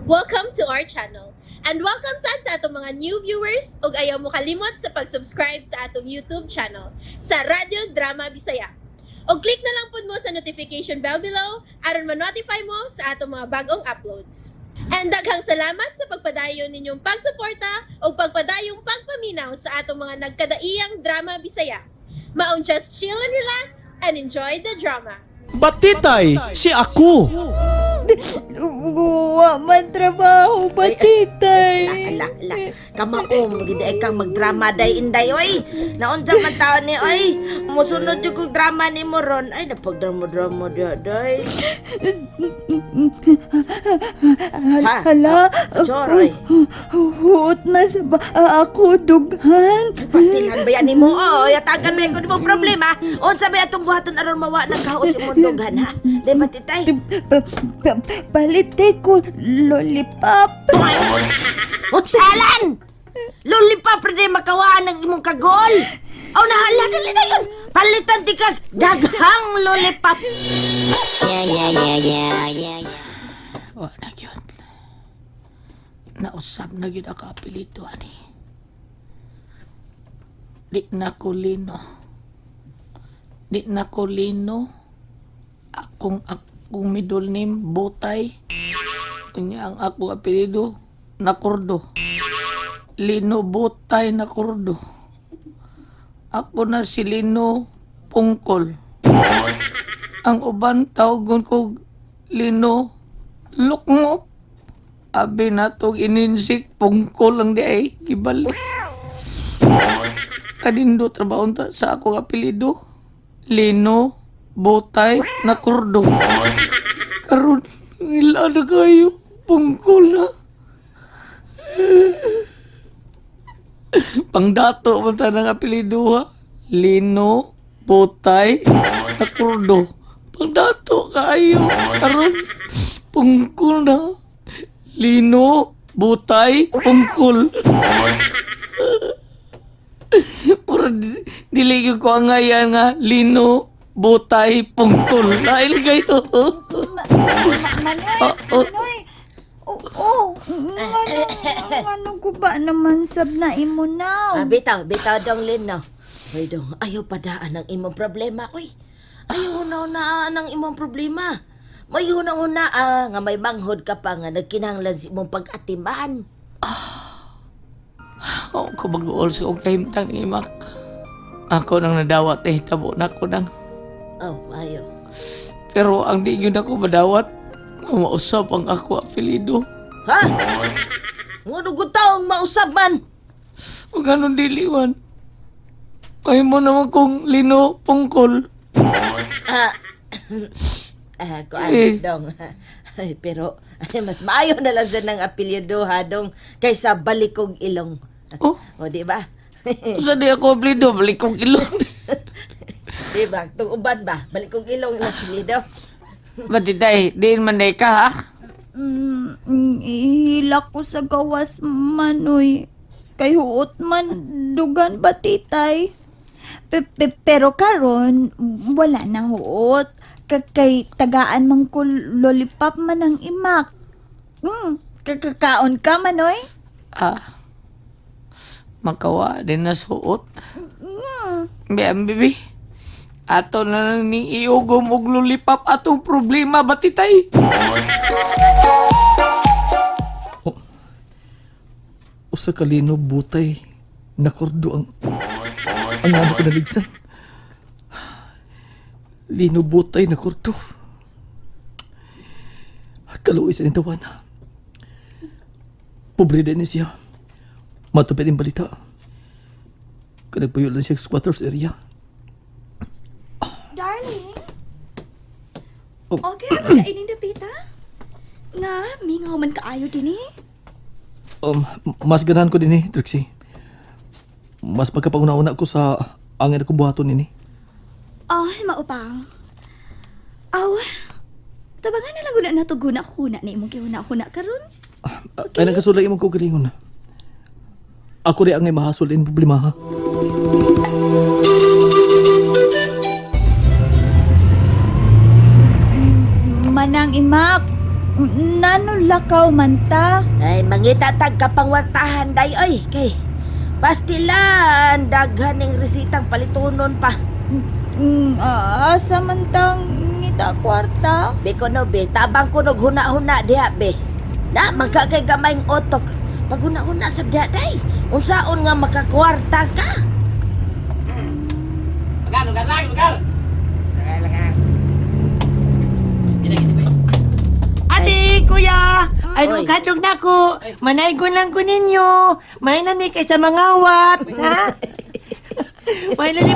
Welcome to our channel. And welcome sa atong mga new viewers ug ayaw mo kalimot sa pag-subscribe sa atong YouTube channel sa Radio Drama Bisaya. O click na lang pud mo sa notification bell below aron ma-notify mo sa atong mga bagong uploads. And daghang salamat sa pagpadayon ninyong pagsuporta o pagpadayong pagpaminaw sa atong mga nagkadaiyang Drama Bisaya. Maong just chill and relax and enjoy the drama. Batitay, si ako. Wa man trabaho, batitay. Ala. Kamaom, gid ay kang magdrama day inday oy. Naunsa man taon ni oy. Musunod jud kog drama ni mo ron. Ay napagdrama-drama day. Hala, Choroy. huot na sa ako dughan. Pastilan ba yan ni mo? Oo, yatagan mo yung mo problema. Unsa ba atong buhaton aron mawa ng kaot si mong dugan ha? Di ba titay? Balitay ko lollipop. O chalan! Lollipop rin makawaan ng imong kagol. Aw nahala dali na yun. Palitan ti kag daghang lollipop. Wa na gyud. Nausab na gyud ako apelyido ani. Di na ko lino. Akong middle name Butay. Unya ang akong apelyido Nakurdo. Lino Butay Nakurdo. Ako na si Lino Pungkol. Ang uban tawgon ko Lino Lukngop. Abi na tong ininsik Pungkol lang di ay gibali. Kadindo trabaho ta sa akong apelyido Lino Butay Nakurdo. Karon ila na kayo Pungkol na. Pangdato man ta ng apelyido ha. Lino Butay Nakurdo. Pangdato kayo. Karon Pungkol na. Lino Butay Pungkol. Puro diligyo ko ang ngayon nga Lino Butay Pungkol. Lain kayo. Manoy. Oo. Ano ko ba naman sab na imo now? Bitaw dong Lino. Hoy dong, ayaw padaan ang imong problema. Uy, ayaw na ang imong problema. May una nga may manghod ka pa nga nagkinahanglan si imong pag-atiman. Ako ko mag-uol sa kong kahimtang ni Imak. Ako nang nadawat tabo na ko nang. Oh, ayaw. Pero ang di yun ako madawat, mausap ang ako apelido. Ha? Ano taong mausap man? Huwag ganun diliwan. Ay mo naman kong Lino Pungkol. Kuan dong. Ay, pero mas maayo na lang sa ng apelyido ha dong kaysa Balikog Ilong. Oh, O di ba? sa di ako apelido, balik kong ilong. Di ba? Tung uban ba? Balikog Ilong ang apelyido. Matitay, di man na ka ha? Ihilak ko sa gawas manoy. Kay huot man dugan batitay. Pero karon wala na huot. Kay tagaan man ko lollipop man ang imak. Kakakaon ka manoy? Makawa din na suot. Bibi. Ato na lang ning iugom og lollipop atong problema batitay. Usa ka Lino Butay Nakurdo ang ano ko naligsan. Lino Butay Nakurdo. Kaluoy sa nintawan. Pobre din siya. Matupid yung balita. Kanagpuyo lang siya sa squatters area. Darling? Oh. Okay, ako na ining dapita? Nga, mingaw man kaayo din eh. Mas ganahan ko din Trixie. Mas magkapauna-una ko sa angin akong buhaton nini. Oh, maupang. Aw, tabangan na lang guna na to guna-huna na imong gihuna-huna karon. Ay nagkasulay imong kugalingon na. Ako rin ang mahasol in problema ha. Manang imak. nanulakaw man ta. Ay, mangitatag ka pang wartahan, day, oy. Kay, pastilan, daghan ng resitang palitunon pa. Asa man tang ngita kwarta? Be ko no, be, tabang ko nog huna-huna diha, be. Na, magkakay gamayng otok. Pag huna-huna sa diha, day. Unsaon nga makakwarta ka? Ate, kuya! Ay, Oy. kadlog na ko. Manaygon lang ko ninyo. May nani kay sa mga wat, ha? May nani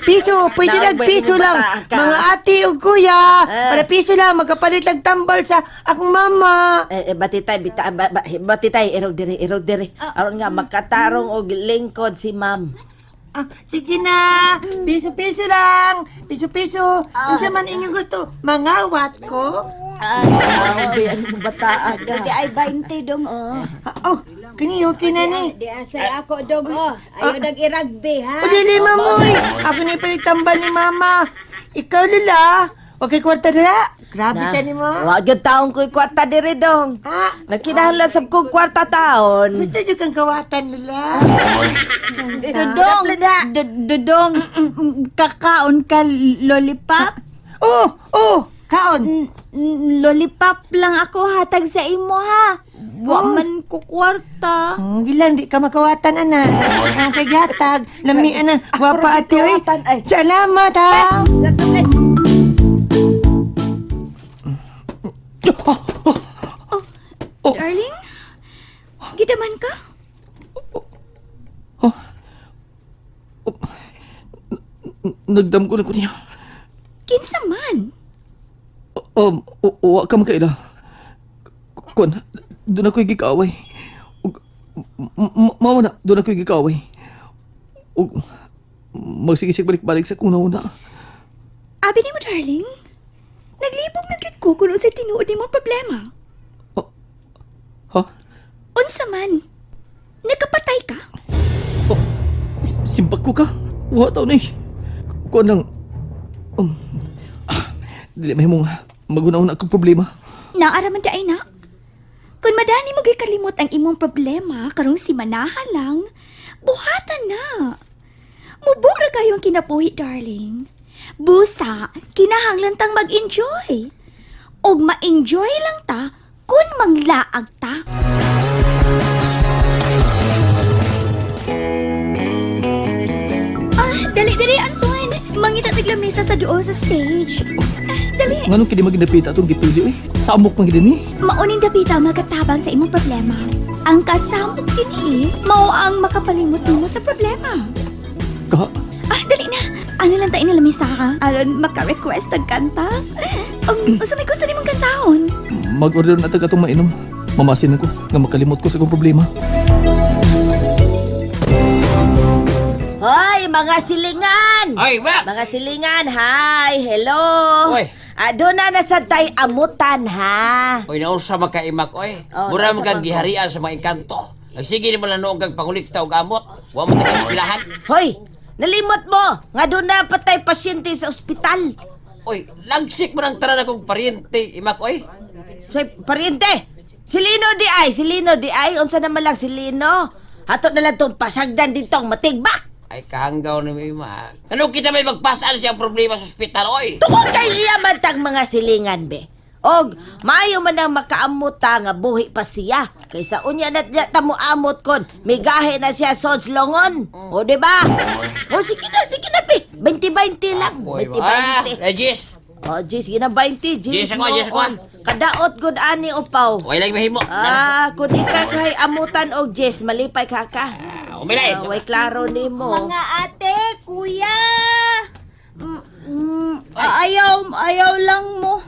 piso, pwede lang Naog, piso may lang. bata ka. Mga ate o kuya, para piso lang, magkapalit lang tambal sa akong mama. Batitay, batitay, irog diri. Aron nga, makatarong og lingkod si ma'am. Ah, sige na, piso-piso lang. Piso-piso. Unsa man inyong gusto? Mga wat ko? Ang bata ka. Di ay 20 dong, oh. Oh, kini okay na ni. Di asay ako dong, oh. Ayaw nag-iragbi, ha? O dili, mamoy. Ako na ipalit tambal ni mama. Ikaw, Lula. Okay, kwarta na. Grabe siya ni mo. Wag yung taong ko'y kwarta diri dong. Ha? Nagkinahanglan sa kong kwarta taon. Gusto nyo kang kawatan, Lula? Dudong, dudong, kakaon ka lollipop? Oh, kaon. Lollipop lang ako hatag sa imo ha. Wa man ko kwarta. Gilang, di ka makawatan, ana. Ang kay gatag. Lami, ana. Gwapa ate, oy. Salamat, ha. Darling? Gidaman ka? Nagdam ko na ko niya. Kinsa man? Wa ka makaila. Kon, doon ako'y gikaway. Mama na, doon ako'y gikaway. Magsigisig balik-balik sa kuna-una. Abi ni mo, darling? Naglibog na gid ko kung sa tinuod ni mo problema. Ha? Unsa man? Nagkapatay ka? Simpak ko ka? Wa tao na eh. Kuan lang. Dili may mong maguna-una akong problema. Naaraman di ay na? Kung madani mo gikalimot ang imong problema, karong si Manaha lang, buhatan na. Mubog na kayo ang kinabuhi, darling. Busa, kinahanglan tang mag-enjoy. Og ma-enjoy lang ta kung manglaag ta. Dali, Anton. Mangita tiglamesa sa doon sa stage. Dali. Nganong kini maginapita atong gipili eh? Samok man gid ni. Mauning dapita magatabang sa imong problema. Ang kasamok kini, mao ang makapalimot nimo sa problema. Ka, Dali na. Ano lang tayo nalamisa ha? Aron maka-request ang kanta? Sa may gusto nimong kantahon? mag-order na tag atong mainom. Mamasin ako nga makalimot ko sa akong problema. Hoy, mga silingan! Ay, wa! Mga silingan, hi! Hello! Oy. Doon na nasantay amutan, ha? Oy, naunsa makaimak, oy. Oh, Mura naunsa man kang man ko. giharian sa mga engkanto. Nagsige ni mo lang noong kang pangulikta o gamot. Wa mo tayo espilahan. Hoy, nalimot mo! Nga doon na patay pasyente sa ospital. Oy, lagsik mo ng tanan akong pariente, imak, oy. So, pariente! Si Lino di ay, unsa naman lang si Lino? Hato na lang itong pasagdan ditong matigbak! Ay, kahanggaw ni mo, imak. Ano kita may magpasaan siyang problema sa ospital, oy? Tungkol kay iya man tang mga silingan, be. Og, maayo man ang makaamuta nga buhi pa siya. Kaysa unya na tamo amot kon, migahe na siya sods longon. O, di ba? O, sige na, be. 20-20 lang. Oy, 20-20. Regis. O, Jis, ginang 20. Jis ako, Jis ako. Kadaot good ani upaw. Way lang mahimo. Kung ikaw kay amutan og Jis, malipay ka ka. Umilay. Way klaro nimo. Mga ate, kuya! Ayaw lang mo.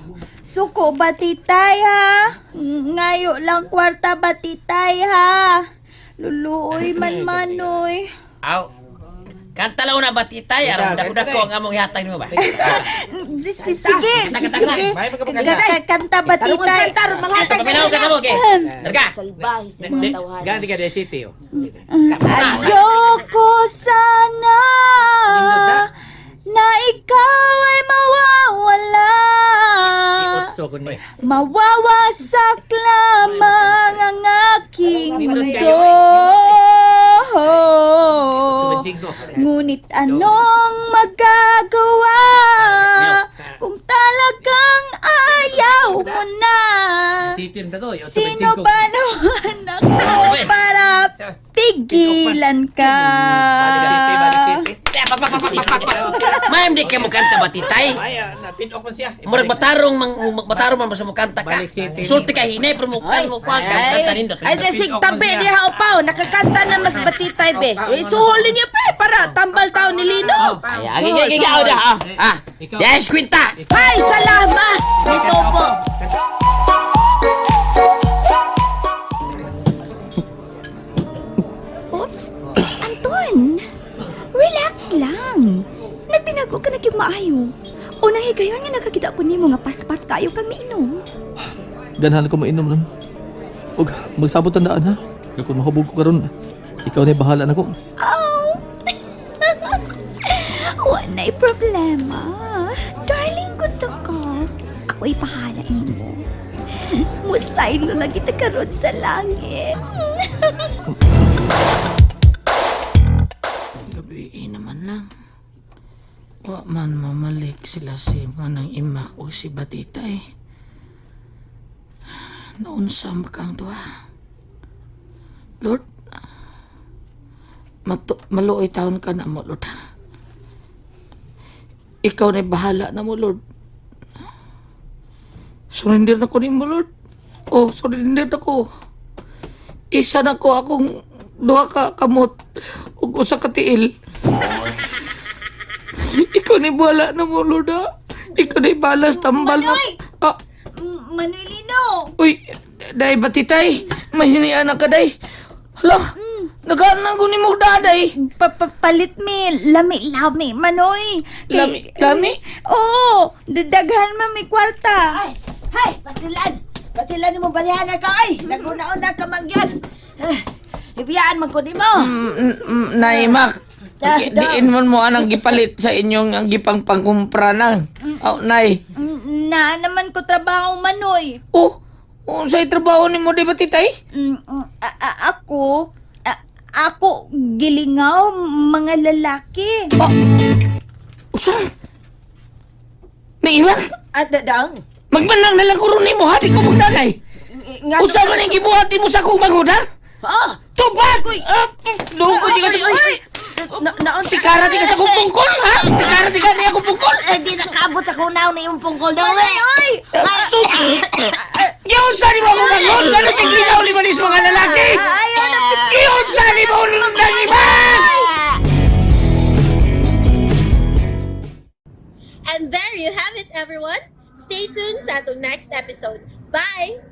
Suko batitay ha. Ngayo lang kwarta batitay ha. Luluoy man manoy. Aw. Kanta lang na batitay. Aram, dako ang among ihatag nimo ba? Sige. Kanta batitay. Paminaw ka na mo, okay? Darga. Salbahe sa mga tawhan. Ganti ka de city, oh. Ayoko sana na ikaw ay mawawala. Aso ko ni. Mawawasak lamang ang aking mundo. Ngunit anong magagawa kung talagang ayaw mo na? Sino ba naman ako para pigilan ka? Ma'am, di kayo mukanta ba, titay? napindok mo siya. Murag matarong man sa mukanta ka. Sulti ka hinay, pero mukan mo kwa kanta nindot. Ay, desig tabi di haupaw. Nakakanta na mas batitay be. Suhol niya pe para tambal tao ni Lino. Ay, ikaw na. Yes, Quinta. Ay, salamat. Ito po. Oops! Anton! Relax lang. Nagbinago ka na maayo. Unang higayon nga nakakita ko nimo nga paspas kayo kang miinom. Ganahan ko mainom nun. Ug magsabot ang daan ha. Kung mahubog ko karon, ikaw na bahala na ko. Oh! Wanay problema. Darling, good to ka. Ako'y pahala nimo. Musaylo lagi ta karon sa langit. Gabi naman lang. Wa man mamalik sila si Manang Imak o si Batitay. Naunsam kang duha. Lord, maluoy taon ka na mo, Lord. Ikaw na bahala na mo, Lord. Surindir na ko ni mo, Lord. Oh, surindir na ko. Isa na ko akong duha ka kamot ug usa ka tiil. Ikaw na bahala na mo, Lord, ha? Ikaw na balas tambal na. Ah, Manoy Lino! uy, day Batitay. Mahinian na ka, day. Hala, naghanang ko ni mo, daday. Palit mi, lami, Manoy. Lami? Oo, daghan man may kwarta. Hay, pastilan. Pastilan ni mo balihan ka ay. Naguna-una ka mangyan. Ibiyaan man ko ni mo. Naimak. Diin mo anang gipalit sa inyong ang gipang pangkumpra na. Oh, nay. Na naman ko trabaho, Manoy. Oh, sa'y trabaho ni mo, di ba, titay? Ako gilingaw mga lalaki. Usa? Naimak? At dadang. Magmanang na lang kurun ni mo, ha? Di ko magdagay. Usa man ang gibuhati mo sa kong magod, ha? Ah, Tubag! Luko di ka sa... Si Kara di ka sa kong pungkol, ha? Si Kara di ka niya kong pungkol. di nakabot sa kunaw na yung pungkol daw. Yun sa ni mo akong magod! Gano'n tigligaw ni manis mga lalaki! Yun sa ni mo ng ibang! And there you have it, everyone. Stay tuned sa atong next episode. Bye!